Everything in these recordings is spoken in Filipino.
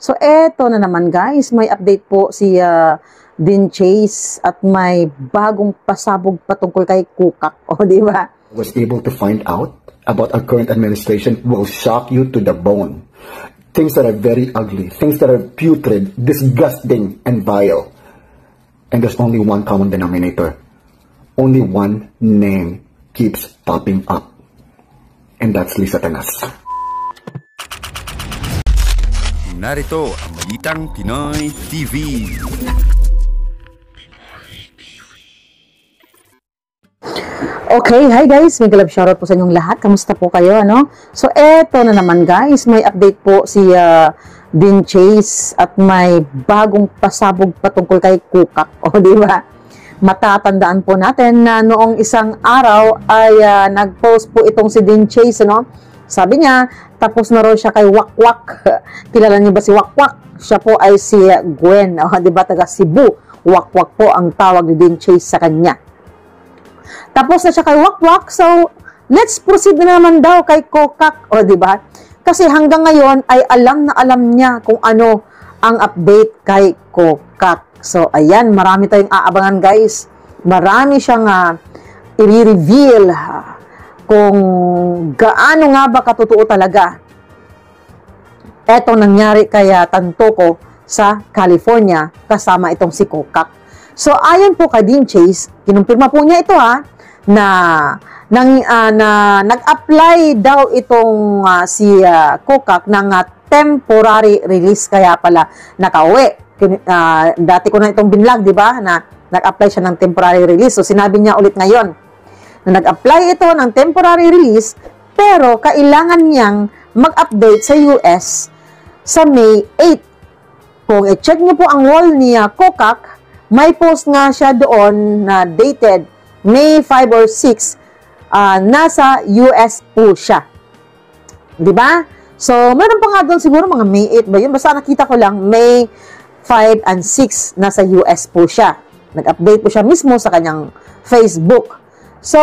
So, eto na naman guys, may update po si Dean Chase at may bagong pasabog patungkol kay Kukak. O, di ba? Was able to find out about our current administration will shock you to the bone. Things that are very ugly, things that are putrid, disgusting, and vile. And there's only one common denominator. Only one name keeps popping up. And that's Lisa Tanas. Narito ang Balitang Pinoy TV. Okay, hi guys, may galab shoutout po sa inyong lahat. Kamusta po kayo, ano? So, eto na naman guys, may update po si Dean Chase at may bagong pasabog patungkol kay Kukak. O, di ba? Matatandaan po natin na noong isang araw ay nag-post po itong si Dean Chase, ano? Sabi niya, tapos na raw siya kay Wakwak. Kilala niyo ba si Wakwak? Siya po ay si Gwen, di ba, taga Cebu. Wakwak po ang tawag ni Dean Chase sa kanya. Tapos na siya kay Wakwak, so let's proceed na naman daw kay Kukak, di ba? Kasi hanggang ngayon ay alam na alam niya kung ano ang update kay Kukak. So ayan, marami tayong aabangan guys. Marami siyang i-reveal kung gaano nga ba katotoo talaga etong nangyari kay Tantoko sa California kasama itong si Kukak. So, ayon po kay Dean Chase, kinumpirma po niya ito na nag-apply daw itong si Kukak ng temporary release, kaya pala nakauwi. Dati ko na itong binlag, di ba, na nag-apply siya ng temporary release. So, sinabi niya ulit ngayon na nag-apply ito ng temporary release, pero kailangan niyang mag-update sa US sa May 8. Kung i-check niyo po ang wall ni Kukak, may post nga siya doon na dated May 5 or 6, nasa US po siya. Diba? So, meron pa nga doon siguro mga May 8 ba yun? Basta nakita ko lang May 5 and 6, nasa US po siya. Nag-update po siya mismo sa kanyang Facebook. So,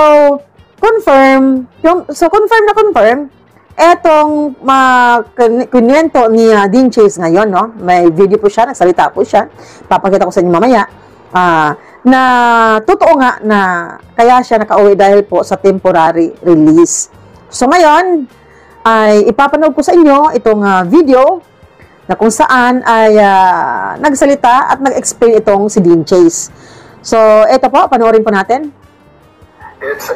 confirm na confirm, etong kunwento ni Dean Chase ngayon, no? May video po siya, nagsalita po siya. Papakita ko sa inyo mamaya. Na totoo nga na kaya siya nakauwi dahil po sa temporary release. So ngayon, ay ipapanood ko sa inyo itong video na kung saan ay nagsalita at nag-explain itong si Dean Chase. So, ito po, panoorin po natin.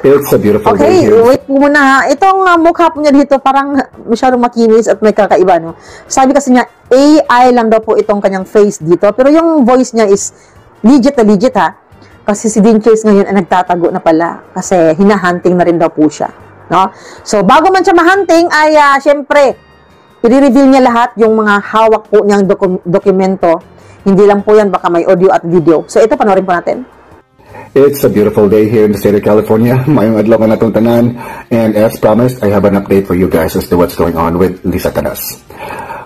It's a beautiful Okay, day here. wait po muna. Itong mukha po niya dito parang masyadong makinis at may kakaiba, no? Sabi kasi niya, AI lang daw po itong kanyang face dito. Pero yung voice niya is legit na legit, ha? Kasi si Dean Chase ngayon ay nagtatago na pala. Kasi hinahunting na rin daw po siya, no? So, bago man siya mahunting, ay syempre, i-reveal niya lahat yung mga hawak po niyang dokumento. Hindi lang po yan, baka may audio at video. So, ito, panoorin po natin. It's a beautiful day here in the state of California. Mayong adlaw na itong tanan. And as promised, I have an update for you guys as to what's going on with Lisa Tanas.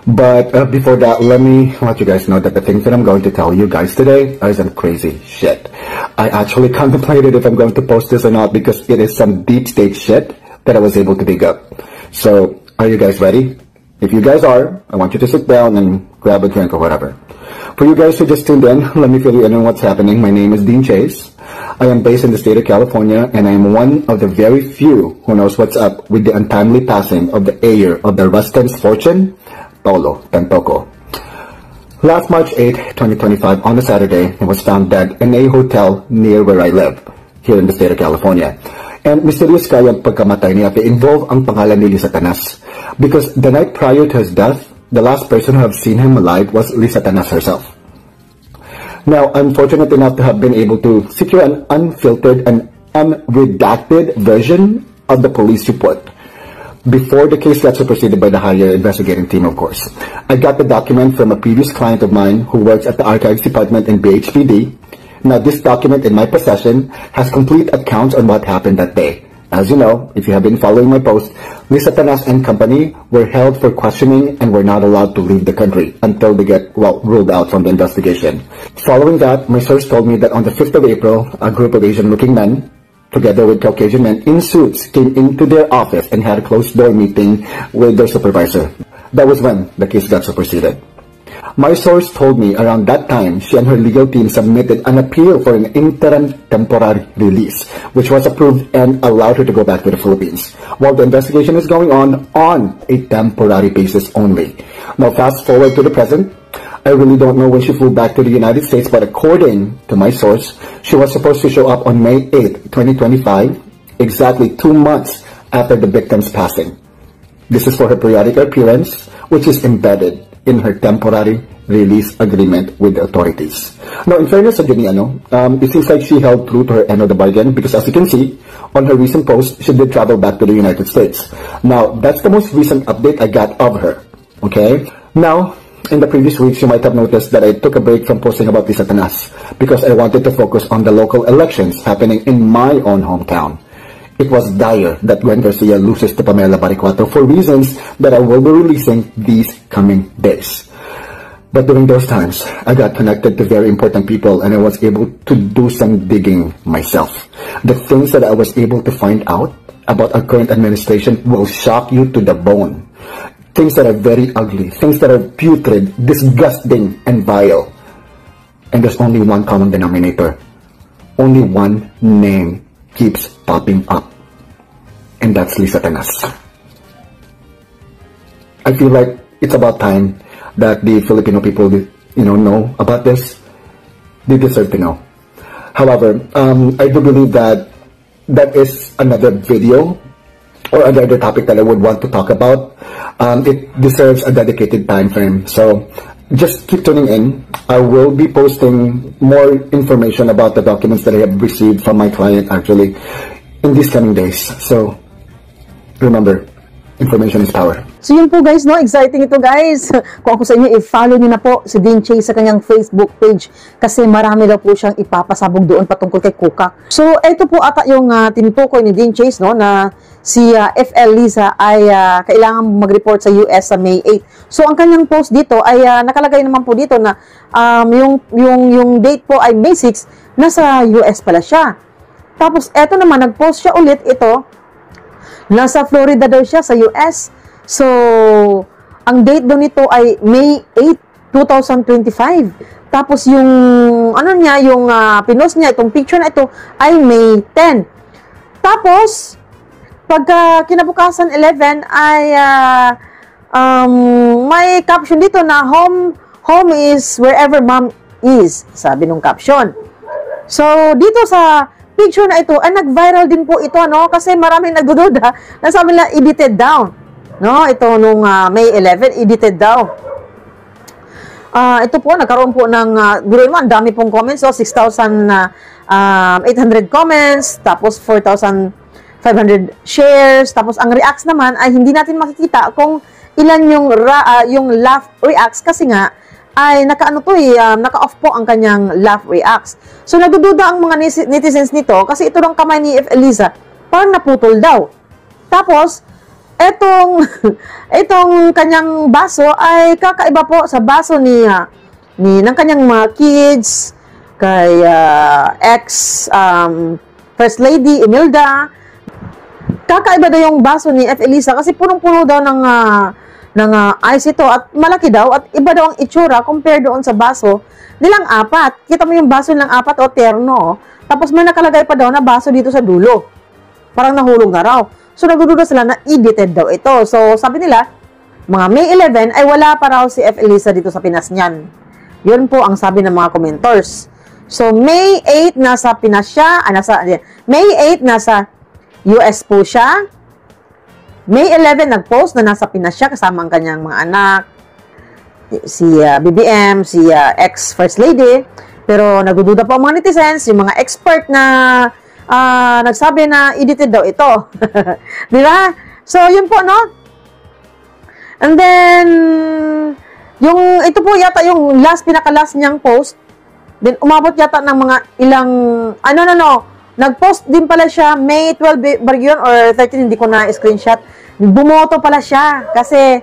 But before that, let me let you guys know that the things that I'm going to tell you guys today are some crazy shit. I actually contemplated if I'm going to post this or not because it is some deep state shit that I was able to dig up. So, are you guys ready? If you guys are, I want you to sit down and grab a drink or whatever. For you guys who just tuned in, let me fill you in on what's happening. My name is Dean Chase. I am based in the state of California, and I am one of the very few who knows what's up with the untimely passing of the heir of the Rustin's fortune, Paulo Tantoko. Last March 8, 2025, on a Saturday, he was found dead in a hotel near where I live, here in the state of California. And mysterious kaya ang pagkamatay niya involve ang pangalan ni Lisa Tanas. Because the night prior to his death, the last person who have seen him alive was Lisa Tanas herself. Now, I'm fortunate enough to have been able to secure an unfiltered and unredacted version of the police report before the case got superseded by the higher investigating team, of course. I got the document from a previous client of mine who works at the archives department in BHPD. Now, this document in my possession has complete accounts on what happened that day. As you know, if you have been following my post, Lisa Tanas and company were held for questioning and were not allowed to leave the country until they get, ruled out from the investigation. Following that, my source told me that on the 5th of April, a group of Asian-looking men, together with Caucasian men in suits, came into their office and had a closed-door meeting with their supervisor. That was when the case got superseded. My source told me around that time, she and her legal team submitted an appeal for an interim temporary release, which was approved and allowed her to go back to the Philippines, while the investigation is going on a temporary basis only. Now, fast forward to the present. I really don't know when she flew back to the United States, but according to my source, she was supposed to show up on May 8, 2025, exactly 2 months after the victim's passing. This is for her periodic appearance, which is embedded in her temporary release agreement with the authorities. Now, in fairness to Juliano, it seems like she held true to her end of the bargain because, as you can see, on her recent post, she did travel back to the United States. Now, that's the most recent update I got of her. Okay? Now, in the previous weeks, you might have noticed that I took a break from posting about Lisa Tanas because I wanted to focus on the local elections happening in my own hometown. It was dire that Gwen Garcia loses to Pamela Baricuato for reasons that I will be releasing these coming days. But during those times, I got connected to very important people and I was able to do some digging myself. The things that I was able to find out about our current administration will shock you to the bone. Things that are very ugly, things that are putrid, disgusting, and vile. And there's only one common denominator. Only one name keeps popping up, and that's Lisa Tanas. I feel like it's about time that the Filipino people, know about this. They deserve to know. However, I do believe that that is another video or another topic that I would want to talk about. It deserves a dedicated time frame. So just keep tuning in. I will be posting more information about the documents that I have received from my client actually in these coming days. So remember, information is power. So yun po guys, no? Exciting ito guys. Kung ako sa inyo, i-follow nyo na po si Dean Chase sa kanyang Facebook page kasi marami daw po siyang ipapasabog doon patungkol kay Kukak. So ito po ata yung tinutukoy ni Dean Chase, no? Na si FL Liza ay kailangan mag-report sa US sa May 8. So ang kanyang post dito ay nakalagay naman po dito na yung date po ay May 6, nasa US pala siya. Tapos eto naman, nag-post siya ulit ito, nasa Florida daw siya sa US. So, ang date daw nito ay May 8, 2025. Tapos yung, pinost niya, itong picture na ito, ay May 10. Tapos, pagka kinabukasan 11, ay may caption dito na home is wherever mom is, sabi nung caption. So, dito sa picture na ito, ay nag-viral din po ito, no? Kasi maraming nagdududa na sabi nila, edited down. No, ito nung May 11, edited daw. Ito po, nagkaroon po ng, ang dami pong comments. So, 6,800 comments, tapos 4,500 shares, tapos ang reacts naman ay hindi natin makikita kung ilan yung laugh reacts kasi nga, ay naka-off po ang kanyang laugh reacts. So, nagdududa ang mga netizens nito kasi ito lang kamay ni Eliza, parang naputol daw. Tapos, itong kanyang baso ay kakaiba po sa baso ng kanyang mga kids, kay First Lady Imelda. Kakaiba daw yung baso ni F. Elisa kasi punong-puno daw ng ice ito at malaki daw at iba daw ang itsura compare doon sa baso nilang apat. Kita mo yung baso nilang apat o terno. Tapos may nakalagay pa daw na baso dito sa dulo. Parang nahulog na raw. So, nagdududa sila na edited daw ito. So, sabi nila, mga May 11 ay wala pa raw si F. Elisa dito sa Pinas niyan. Yun po ang sabi ng mga commenters. So, May 8 nasa Pinas siya. May 8 nasa US po siya. May 11 nag-post na nasa Pinas siya kasama ang kanyang mga anak. Si BBM, si ex-First Lady. Pero nagdududa po ang mga netizens, yung mga expert na nagsabi na edited daw ito. Di ba? So, yun po, no? And then, ito po yata yung pinaka-last niyang post. Then, umabot yata ng mga ilang, nag-post din pala siya, May 12 ba yun, or 13, hindi ko na-screenshot. Bumoto pala siya. Kasi,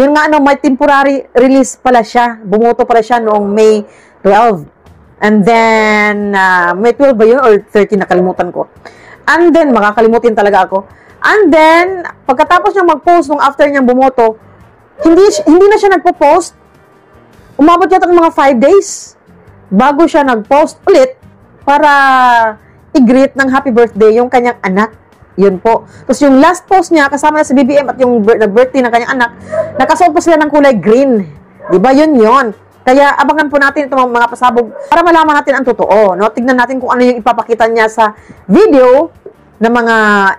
yun nga, may temporary release pala siya. Bumoto pala siya noong May 12. And then, May 12 ba yun? Or 13, nakalimutan ko. And then, makakalimutin talaga ako. And then, pagkatapos niya mag-post nung after niyang bumoto, hindi na siya nagpo-post. umabot yata ng mga 5 days bago siya nag-post ulit para i-greet ng happy birthday yung kanyang anak. Yun po. Tapos yung last post niya, kasama na si BBM at yung nag-birthday ng kanyang anak, nakasuot po sila ng kulay green. Diba? Yun yun. Kaya abangan po natin itong mga pasabog para malaman natin ang totoo. No? Tignan natin kung ano yung ipapakita niya sa video na mga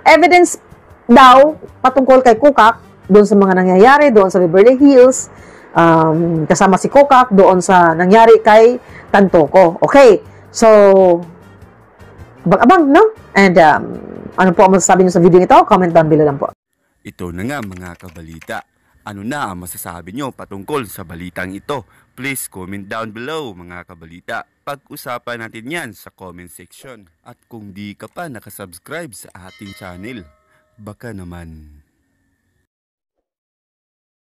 evidence daw patungkol kay Kukak doon sa mga nangyayari, doon sa Beverly Hills, kasama si Kukak doon sa nangyari kay Tantoco. Okay. So, abang-abang, no? And, ano po ang masasabi nyo sa video ito? Comment down below lang po. Ito na nga mga kabalita. Ano na ang masasabi nyo patungkol sa balitang ito? Please comment down below mga kabalita. Pag-usapan natin yan sa comment section. At kung di ka pa nakasubscribe sa ating channel, baka naman